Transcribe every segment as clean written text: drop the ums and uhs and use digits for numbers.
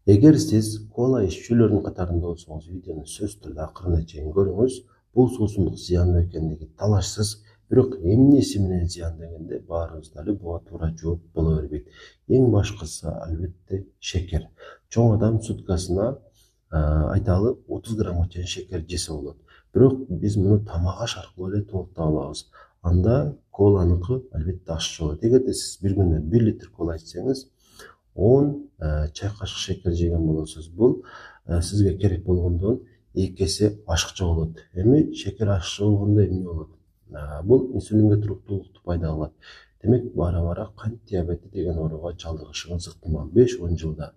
Эгер сиз кола ичүүчүлөрдүн катарында болсоңуз, видеону сөзсүз түрдө акырына чейин көрүңүз. Бул суусундук зыяндуу экендиги талашсыз. Бирок эмнеси менен зыян дегенде баарыбыз дали буга туура жооп боло бербейт. Эң башкысы албетте шекер. Чоң адам суткасына айталы 30 граммга чейин шекер жесе болот. Бирок биз муну тамак аш аркылуу эле толуктап алабыз. Анда коланыкы албетте ашчу болот. Эгерде сиз бир күндө 1 литр кола ичсеңиз, 10 чай кашык шекер жеген болосуз. Бул сизге керек болгондон 2 эсе ашыкча болот. Эми шекер ашыкча болгондо эмне болот? Бул инсулинге туруктуулукту пайда кылат. Демек, бара-бара кант диабети деген ооруга чалдыгышыңыз ыктымал 5-10 жылда.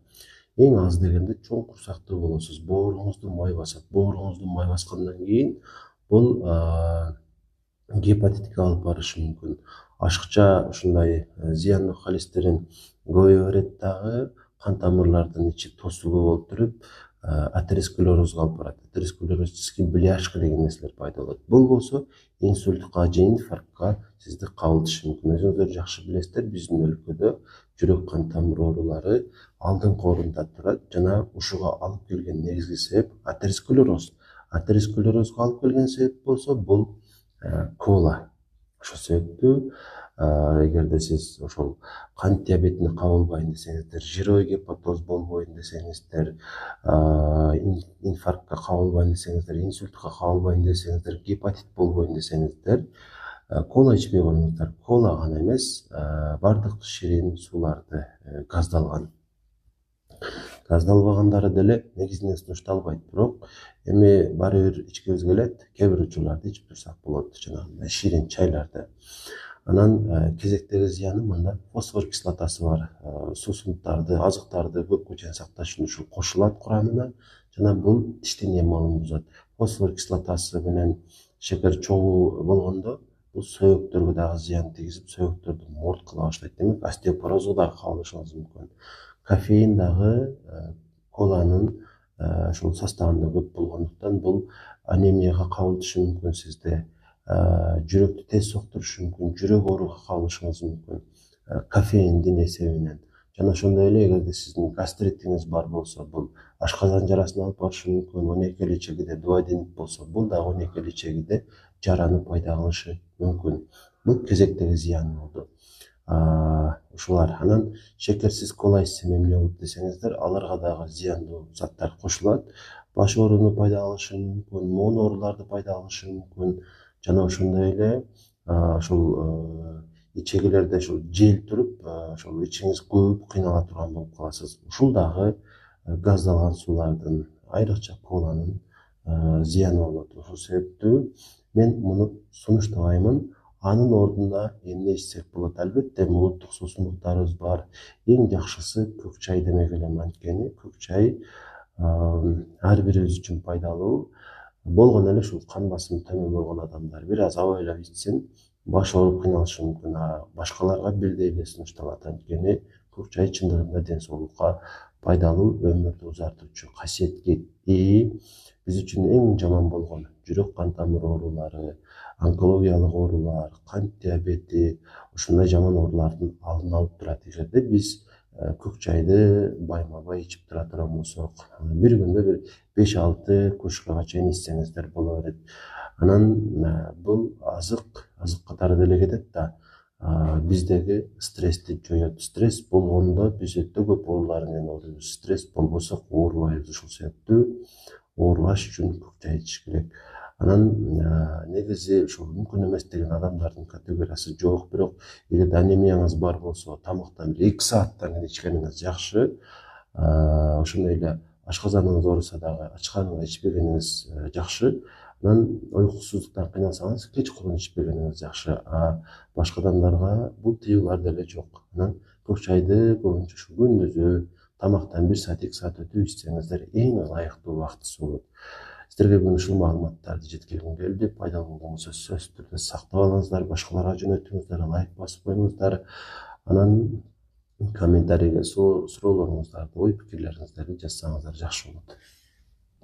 Эң аз дегенде чоң курсактуу болосуз. Бооруңузду май басат. Бооруңузду май баскандан кийин бул гепатитке алып барышы мүмкүн. Ашыкча ушундай зыяндуу холестерин көбөйө берет дагы, кан тамырлардын ичи тосулуу болуп туруп, атеросклерозго алып барат. Атеросклеротический бляшка деген нерселер пайда болот. Бул болсо инсультка же инфарктка сизди кабылтышы мүмкүн. Өзүңүздөр жакшы билесиздер, биздин өлкөдө жүрөк кан тамыр оорулары алдыңкы орунда турат жана ушуга алып келген негизги себеп атеросклероз. Атеросклерозго алып келген себеп болсо бул кола. Ошол себептүү эгерде сиз ошол кант диабетине кабылбайын десеңиздер, жировой гепатоз болбойн десеңиздер, инфарктка кабылбайын десеңиздер, инсультка кабылбайын десеңиздер, гепатит болбойн десеңиздер, кола ичпей коюңуздар. Кола гана эмес, бардык ширин сууларды, газдалбагандары деле негизинен сунушталбайт. Бирок эми баары бир ичкибиз келет, кээ бир учурларда ичип турсак болот, жанагындай ширин чайларды. Анан кезектеги зыяны мында фосфор кислотасы бар. Суусундуктарды, азыктарды көпкө чейин сакташ үчүн ушул кошулат курамына, жана бул тиштин эмалын бузат. Фосфор кислотасы менен шекер чогуу болгондо бул сөйөктөргө дагы зыян тийгизип, сөйөктөрдү морт кыла баштайт. Демек, остеопорозго дагы кабылышыңыз мүмкүн. Кофеин дагы коланын ушул составында көп болгондуктан бул анемияга кабылтышы мүмкүн сизди. Жүрөктү тез соктурушу мүмкүн, жүрөк ооруга кабылышыңыз мүмкүн кофеиндин эсебинен. Жана ошондой эле эгерде сиздин гастритиңиз бар болсо, бул ашказан жарасына алып барышы мүмкүн. 12 чегиде дуоденит болсо, бул дагы 12 чегиде жараны пайда кылышы мүмкүн. Бул кезектеги зыян болду. Ушулар. Анан шекерсиз кола ичсем эмне болот десеңиздер, аларга дагы зыяндуу заттар кошулат. Баш ооруну пайда кылышы мүмкүн, моон ооруларды пайда кылышы мүмкүн. Жана ошондой эле ушул ичегилерде ушул жел туруп, ошол ичиңиз көбүп кыйнала турган болуп каласыз. Ушул дагы газдалган суулардын, айрыкча коланын зыяны болот. Ошол себептүү мен муну сунуштабаймын. Анын ордуна эмне ичсек болот? Албетте, улуттук суусундуктарыбыз бар. Эң жакшысы көк чай демек элем. Анткени көк чай ар бирибиз үчүн пайдалуу. Болгону эле ушул кан басымы төмөн болгон адамдар бир аз абайлап ичсин, баш ооруп кыйналышы мүмкүн. Башкаларга бирдей эле сунушталат. Анткени көк чай чындыгында ден соолукка пайдалуу, өмүрдү узартуучу касиетке ээ. Биз үчүн эң жаман болгон жүрөк кан тамыр оорулары, онкологиялык оорулар, кант диабети, ушундай жаман оорулардын алдын алып турат. Эгерде биз көк чайды байма-бай ичип тура турган болсок, бир күндө бир 5-6 кружкага чейин ичсеңиздер боло берет. Анан бул азык катары деле кетет да, биздеги стрессти жоёт. Стресс болгондо биз өтө көп оорулар менен ооруйбуз. Стресс болбосок оорубайбыз. Ушул себептүү оорубаш үчүн көк чай ичиш керек. Анан негизи ушул мүмкүн эмес деген адамдардын категориясы жок. Бирок эгерде анемияңыз бар болсо, тамактан 2 сааттан кийин ичкениңиз жакшы. Ошондой эле ашказаныңыз ооруса дагы ач карынга ичпегениңиз жакшы. Анан уйкусуздуктан кыйналсаңыз, кечкурун ичпегениңиз жакшы. Башка адамдарга бул тыюулар деле жок. Анан көк чайды көбүнчө ушу күндүзү тамактан 1 саат, 2 саат өтүп ичсеңиздер эң ылайыктуу, убактысы болот. Сиздерге бүгүн ушул маалыматтарды жеткиргим келди. Пайдалуу болсо сөзсүз түрдө сактап алыңыздар, башкаларга жөнөтүңүздөр, лайк басып коюңуздар. Анан комментарийге суроолоруңуздарды, ой пикирлериңиздерди жазсаңыздар жакшы болот.